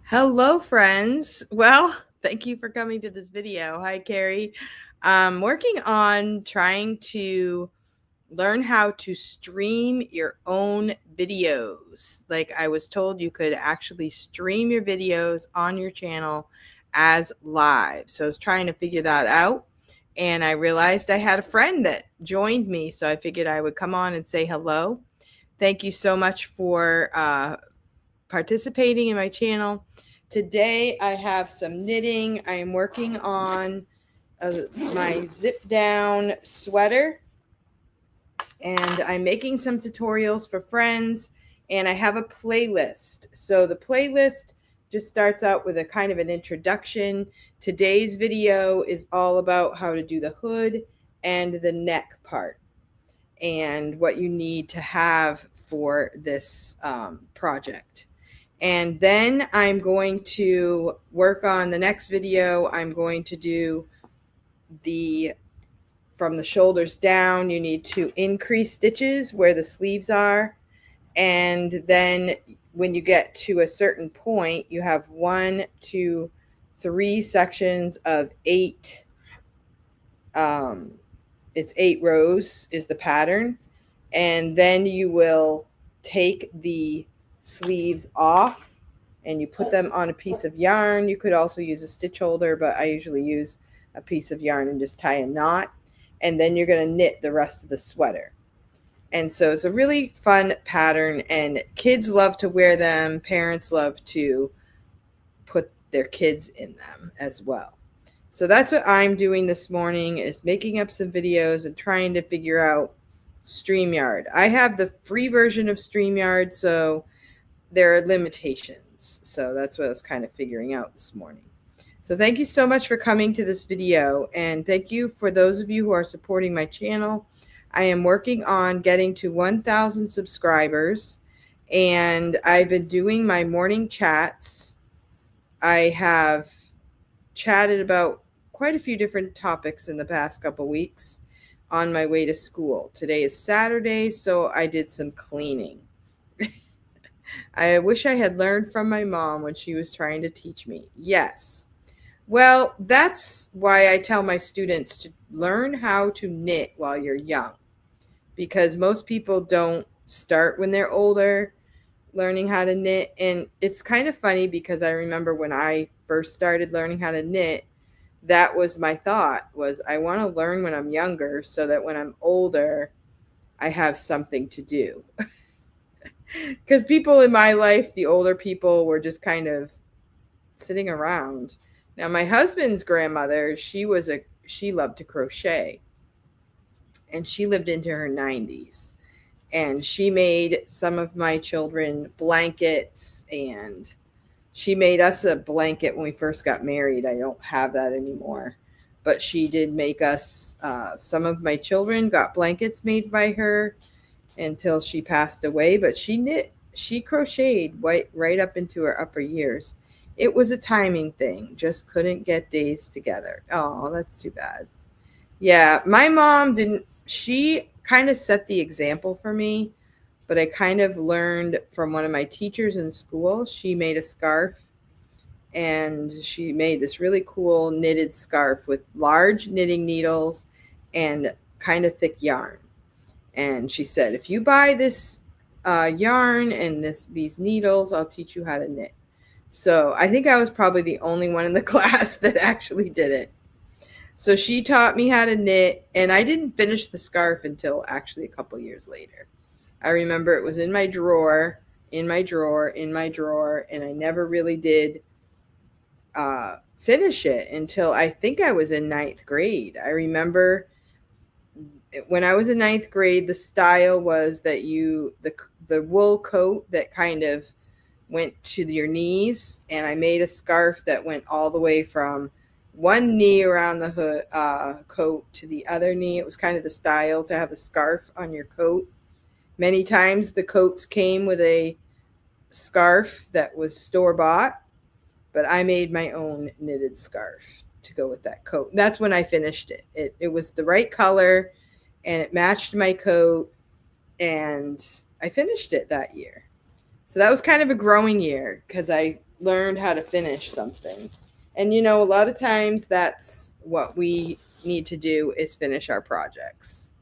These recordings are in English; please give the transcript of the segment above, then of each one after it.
Hello, friends. Well, thank you for coming to this video. Hi, Carrie. I'm working on trying to learn how to stream your own videos. Like I was told, you could actually stream your videos on your channel as live. So I was trying to figure that out. And I realized I had a friend that joined me. So I figured I would come on and say hello. Thank you so much for participating in my channel. Today I have some knitting. I am working on my zip down sweater, and I'm making some tutorials for friends, and I have a playlist. So the playlist just starts out with a kind of an introduction. Today's video is all about how to do the hood and the neck part and what you need to have for this project. And then I'm going to work on the next video. I'm going to do from the shoulders down, you need to increase stitches where the sleeves are. And then when you get to a certain point, you have 1, 2, 3 sections of 8. It's 8 rows is the pattern. And then you will take the sleeves off and you put them on a piece of yarn. You could also use a stitch holder, but I usually use a piece of yarn and just tie a knot. And then you're going to knit the rest of the sweater. And so it's a really fun pattern, and kids love to wear them. Parents love to put their kids in them as well. So that's what I'm doing this morning, is making up some videos and trying to figure out StreamYard. I have the free version of StreamYard, so there are limitations. So that's what I was kind of figuring out this morning. So thank you so much for coming to this video, and thank you for those of you who are supporting my channel. I am working on getting to 1,000 subscribers, and I've been doing my morning chats. I have chatted about quite a few different topics in the past couple weeks on my way to school. Today is Saturday, so I did some cleaning. I wish I had learned from my mom when she was trying to teach me. Yes. Well, that's why I tell my students to learn how to knit while you're young, because most people don't start when they're older learning how to knit. And it's kind of funny because I remember when I first started learning how to knit, that was my thought, was I want to learn when I'm younger so that when I'm older, I have something to do. Because people in my life, the older people, were just kind of sitting around. Now, my husband's grandmother, she loved to crochet, and she lived into her 90s. And she made some of my children blankets, and she made us a blanket when we first got married. I don't have that anymore. But she did make us, some of my children got blankets made by her until she passed away. But she crocheted right up into her upper years. It was a timing thing. Just couldn't get days together. Oh, that's too bad. Yeah, my mom didn't. She kind of set the example for me, but I kind of learned from one of my teachers in school. She made a scarf, and she made this really cool knitted scarf with large knitting needles and kind of thick yarn. And she said, if you buy this yarn and these needles, I'll teach you how to knit. So I think I was probably the only one in the class that actually did it. So she taught me how to knit, and I didn't finish the scarf until actually a couple years later. I remember it was in my drawer, and I never really did finish it until I think I was in 9th grade. I remember when I was in 9th grade, the style was that the wool coat that kind of went to your knees, and I made a scarf that went all the way from one knee around the hood coat to the other knee. It was kind of the style to have a scarf on your coat. Many times the coats came with a scarf that was store-bought, but I made my own knitted scarf to go with that coat. That's when I finished it. It was the right color, and it matched my coat, and I finished it that year. So that was kind of a growing year, because I learned how to finish something. And you know, a lot of times that's what we need to do is finish our projects.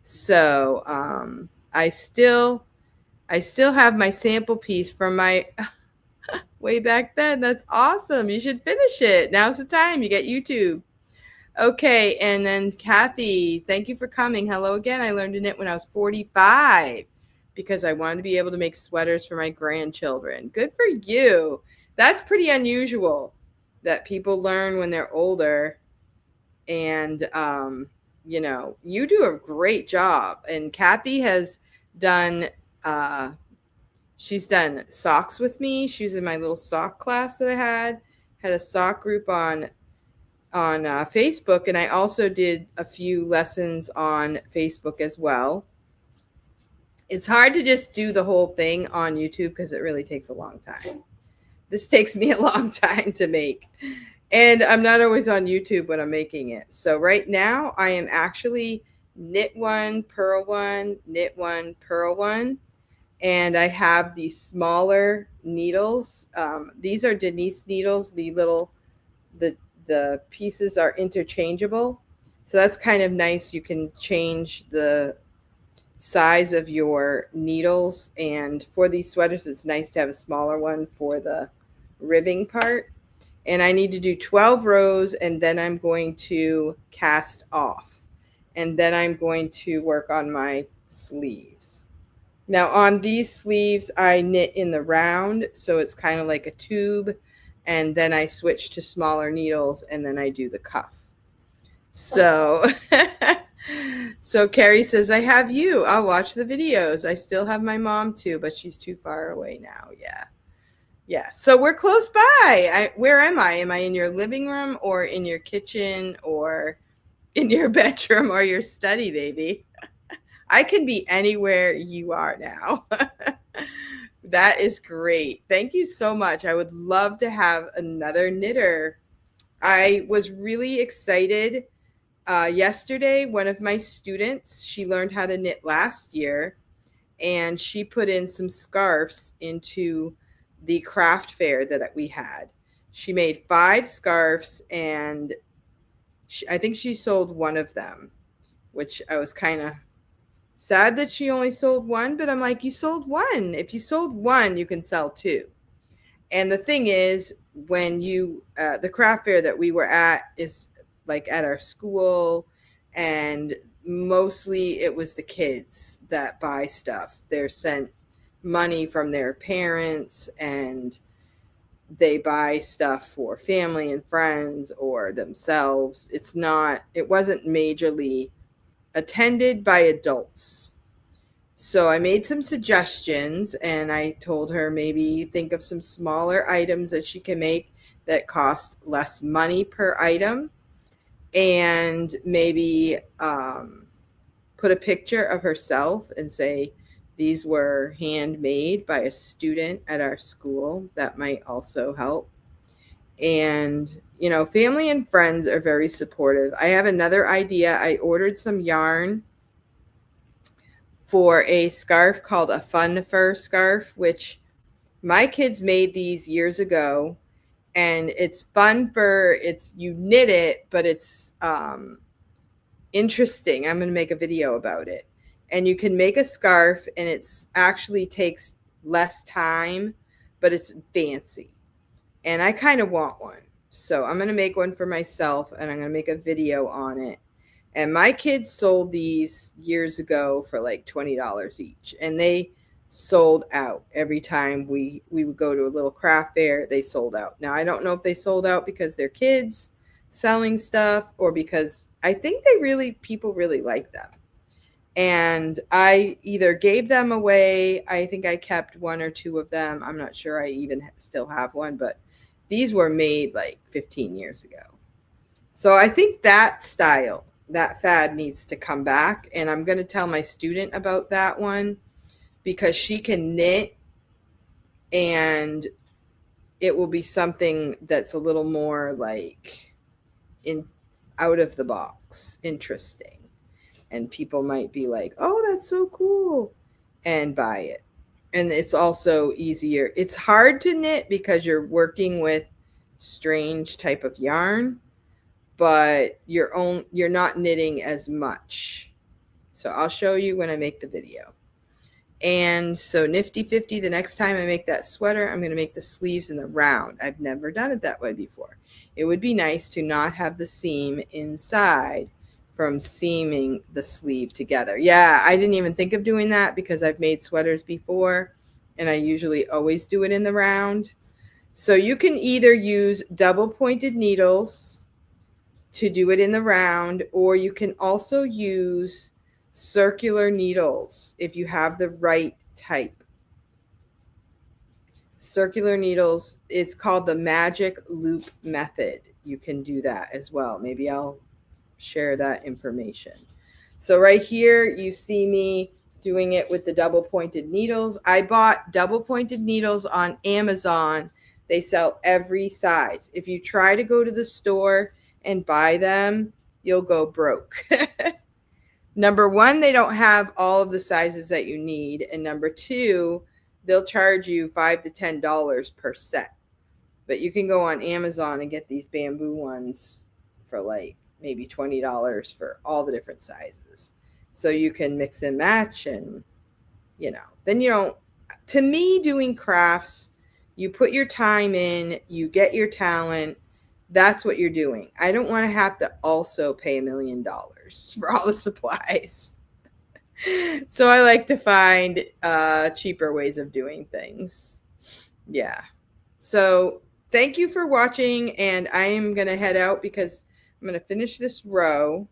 So I still have my sample piece from my way back then. That's awesome. You should finish it. Now's the time. You get YouTube. Okay, and then Kathy, thank you for coming. Hello again. I learned to knit when I was 45 because I wanted to be able to make sweaters for my grandchildren. Good for you. That's pretty unusual that people learn when they're older. And, you know, you do a great job. And Kathy has done, she's done socks with me. She was in my little sock class that I had a sock group on Facebook, and I also did a few lessons on Facebook as well. It's hard to just do the whole thing on YouTube because it really takes a long time. This takes me a long time to make, and I'm not always on YouTube when I'm making it. So right now I am actually knit one, purl one, knit one, purl one, and I have the smaller needles. These are Denise needles, the pieces are interchangeable. So that's kind of nice. You can change the size of your needles. And for these sweaters, it's nice to have a smaller one for the ribbing part. And I need to do 12 rows, and then I'm going to cast off. And then I'm going to work on my sleeves. Now on these sleeves, I knit in the round, so it's kind of like a tube, and then I switch to smaller needles, and then I do the cuff. So, so Carrie says, I have you. I'll watch the videos. I still have my mom too, but she's too far away now. Yeah. Yeah. So we're close by. Where am I? Am I in your living room or in your kitchen or in your bedroom or your study, baby? I can be anywhere you are now. That is great. Thank you so much. I would love to have another knitter. I was really excited. Yesterday, one of my students, she learned how to knit last year, and she put in some scarves into the craft fair that we had. She made 5 scarves, and I think she sold one of them, which I was kind of sad that she only sold one, but I'm like, you sold one. If you sold one, you can sell 2. And the thing is, when you, the craft fair that we were at is like at our school, and mostly it was the kids that buy stuff. They're sent money from their parents, and they buy stuff for family and friends or themselves. It wasn't majorly attended by adults. So I made some suggestions, and I told her maybe think of some smaller items that she can make that cost less money per item, and maybe put a picture of herself and say these were handmade by a student at our school. That might also help. And, you know, family and friends are very supportive. I have another idea. I ordered some yarn for a scarf called a fun fur scarf, which my kids made these years ago. And it's fun fur. You knit it, but it's interesting. I'm going to make a video about it. And you can make a scarf, and it's actually takes less time, but it's fancy. And I kind of want one. So I'm going to make one for myself, and I'm going to make a video on it. And my kids sold these years ago for like $20 each. And they sold out every time we would go to a little craft fair. They sold out. Now, I don't know if they sold out because they're kids selling stuff, or because I think people really like them. And I either gave them away. I think I kept 1 or 2 of them. I'm not sure I even still have one, but these were made like 15 years ago. So I think that style, that fad needs to come back. And I'm going to tell my student about that one, because she can knit, and it will be something that's a little more like out of the box, interesting. And people might be like, oh, that's so cool, and buy it. And it's also easier. It's hard to knit because you're working with strange type of yarn, but you're not knitting as much. So I'll show you when I make the video. And so nifty 50, the next time I make that sweater, I'm going to make the sleeves in the round. I've never done it that way before. It would be nice to not have the seam inside from seaming the sleeve together. Yeah, I didn't even think of doing that because I've made sweaters before and I usually always do it in the round. So you can either use double pointed needles to do it in the round, or you can also use circular needles if you have the right type. Circular needles, it's called the magic loop method. You can do that as well. Maybe I'll share that information. So right here you see me doing it with the double pointed needles. I bought double pointed needles on Amazon. They sell every size. If you try to go to the store and buy them, you'll go broke. Number one, they don't have all of the sizes that you need. And number two, they'll charge you $5 to $10 per set. But you can go on Amazon and get these bamboo ones for like maybe $20 for all the different sizes. So you can mix and match, and then you don't, to me, doing crafts, you put your time in, you get your talent. That's what you're doing. I don't want to have to also pay $1 million for all the supplies. So I like to find cheaper ways of doing things. Yeah. So thank you for watching, and I am going to head out because I'm going to finish this row,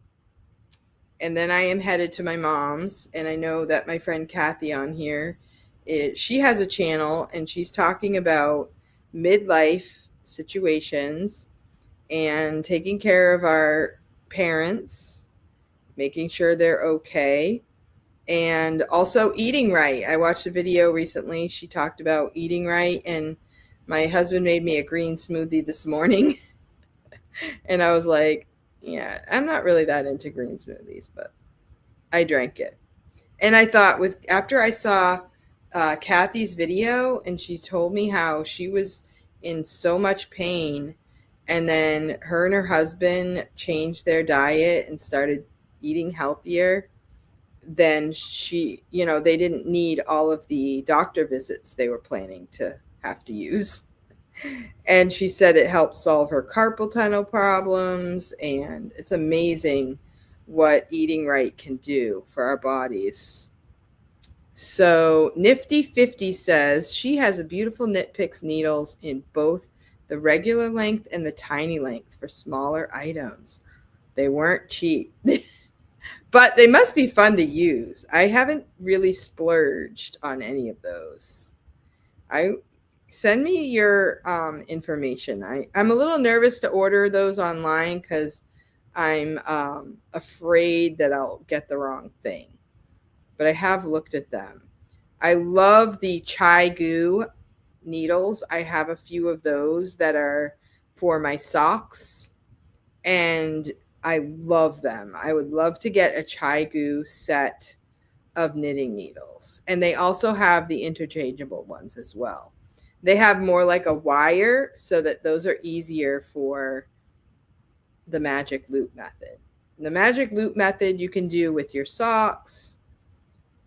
and then I am headed to my mom's. And I know that my friend Kathy on here, she has a channel, and she's talking about midlife situations and taking care of our parents, making sure they're okay, and also eating right. I watched a video recently. She talked about eating right, and my husband made me a green smoothie this morning. And I was like, yeah, I'm not really that into green smoothies, but I drank it. And I thought, after I saw Kathy's video, and she told me how she was in so much pain, and then her and her husband changed their diet and started eating healthier, then they didn't need all of the doctor visits they were planning to have to use. And she said it helped solve her carpal tunnel problems, and it's amazing what eating right can do for our bodies. So Nifty 50 says she has a beautiful Knit Picks needles in both the regular length and the tiny length for smaller items. They weren't cheap, but they must be fun to use. I haven't really splurged on any of those. Send me your information. I'm a little nervous to order those online because I'm afraid that I'll get the wrong thing. But I have looked at them. I love the ChiaoGoo needles. I have a few of those that are for my socks, and I love them. I would love to get a ChiaoGoo set of knitting needles. And they also have the interchangeable ones as well. They have more like a wire, so that those are easier for the magic loop method. The magic loop method you can do with your socks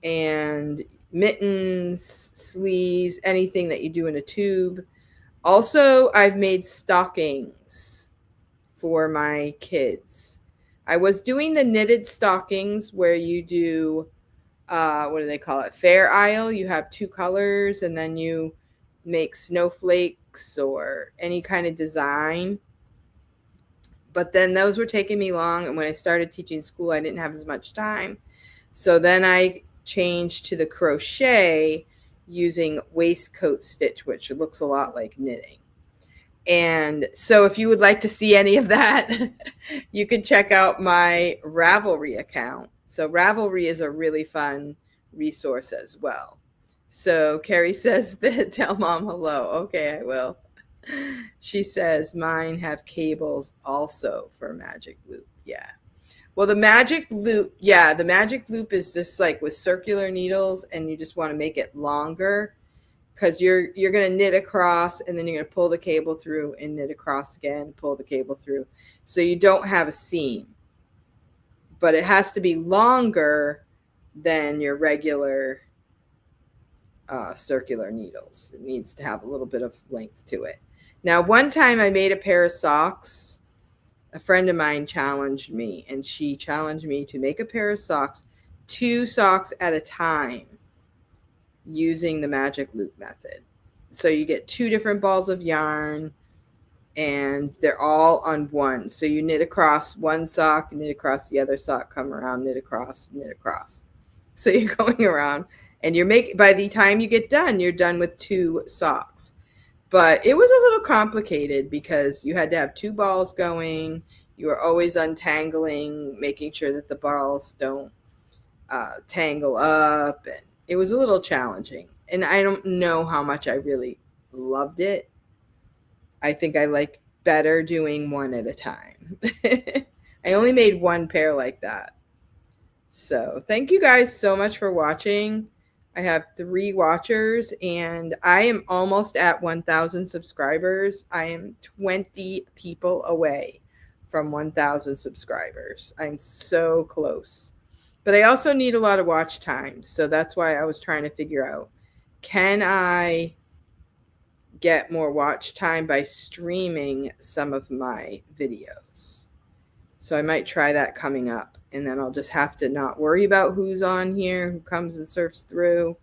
and mittens, sleeves, anything that you do in a tube. Also, I've made stockings for my kids. I was doing the knitted stockings where you do, what do they call it? Fair Isle. You have two colors, and then you make snowflakes or any kind of design. But then those were taking me long, and when I started teaching school, I didn't have as much time. So then I changed to the crochet using waistcoat stitch, which looks a lot like knitting. And so if you would like to see any of that, you can check out my Ravelry account. So Ravelry is a really fun resource as well. So Carrie says that tell mom hello. Okay, I will. She says mine have cables also for Magic Loop. Yeah. Well, the magic loop, yeah, the magic loop is just like with circular needles, and you just want to make it longer because you're going to knit across, and then you're going to pull the cable through and knit across again, pull the cable through. So you don't have a seam, but it has to be longer than your regular circular needles. It needs to have a little bit of length to it. Now, one time I made a pair of socks. A friend of mine challenged me, and she challenged me to make a pair of socks, 2 socks at a time, using the magic loop method. So you get 2 different balls of yarn, and they're all on one. So you knit across one sock, knit across the other sock, come around, knit across, knit across. So you're going around, and by the time you get done, you're done with 2 socks. But it was a little complicated because you had to have 2 balls going. You were always untangling, making sure that the balls don't tangle up. And it was a little challenging. And I don't know how much I really loved it. I think I like better doing one at a time. I only made 1 pair like that. So thank you guys so much for watching. I have 3 watchers, and I am almost at 1,000 subscribers. I am 20 people away from 1,000 subscribers. I'm so close. But I also need a lot of watch time. So that's why I was trying to figure out, can I get more watch time by streaming some of my videos? So I might try that coming up. And then I'll just have to not worry about who's on here, who comes and surfs through.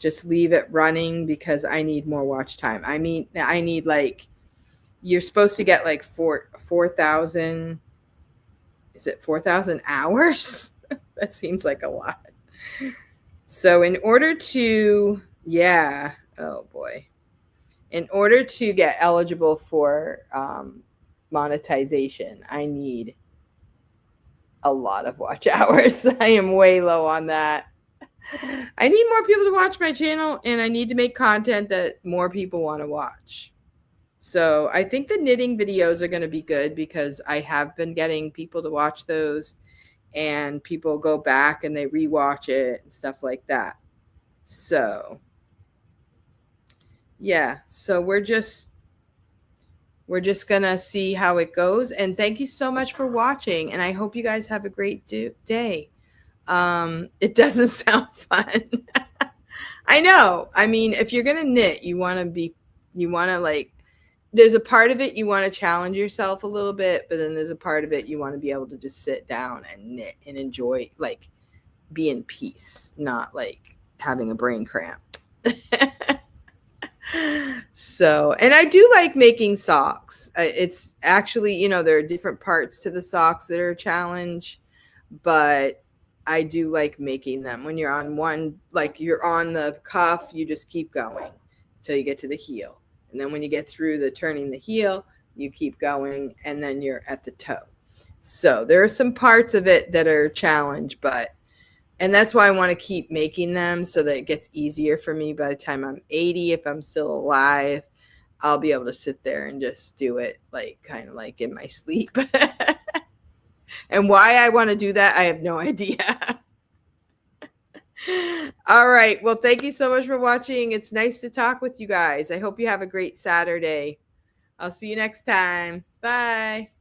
Just leave it running because I need more watch time. I mean, I need like, you're supposed to get like 4,000. Is it 4,000 hours? That seems like a lot. So in order to, oh boy. In order to get eligible for monetization, I need a lot of watch hours. I am way low on that. I need more people to watch my channel, and I need to make content that more people want to watch. So I think the knitting videos are going to be good because I have been getting people to watch those, and people go back and they rewatch it and stuff like that. So yeah, so we're just going to see how it goes. And thank you so much for watching. And I hope you guys have a great day. It doesn't sound fun. I know. I mean, if you're going to knit, you want to like, there's a part of it you want to challenge yourself a little bit, but then there's a part of it you want to be able to just sit down and knit and enjoy, like, be in peace, not like having a brain cramp. So, and I do like making socks. It's actually, there are different parts to the socks that are a challenge, but I do like making them. When you're on one, like you're on the cuff, you just keep going till you get to the heel. And then when you get through turning the heel, you keep going, and then you're at the toe. So there are some parts of it that are a challenge, and that's why I want to keep making them so that it gets easier for me. By the time I'm 80, if I'm still alive, I'll be able to sit there and just do it, like, kind of like in my sleep. And why I want to do that, I have no idea. All right. Well, thank you so much for watching. It's nice to talk with you guys. I hope you have a great Saturday. I'll see you next time. Bye.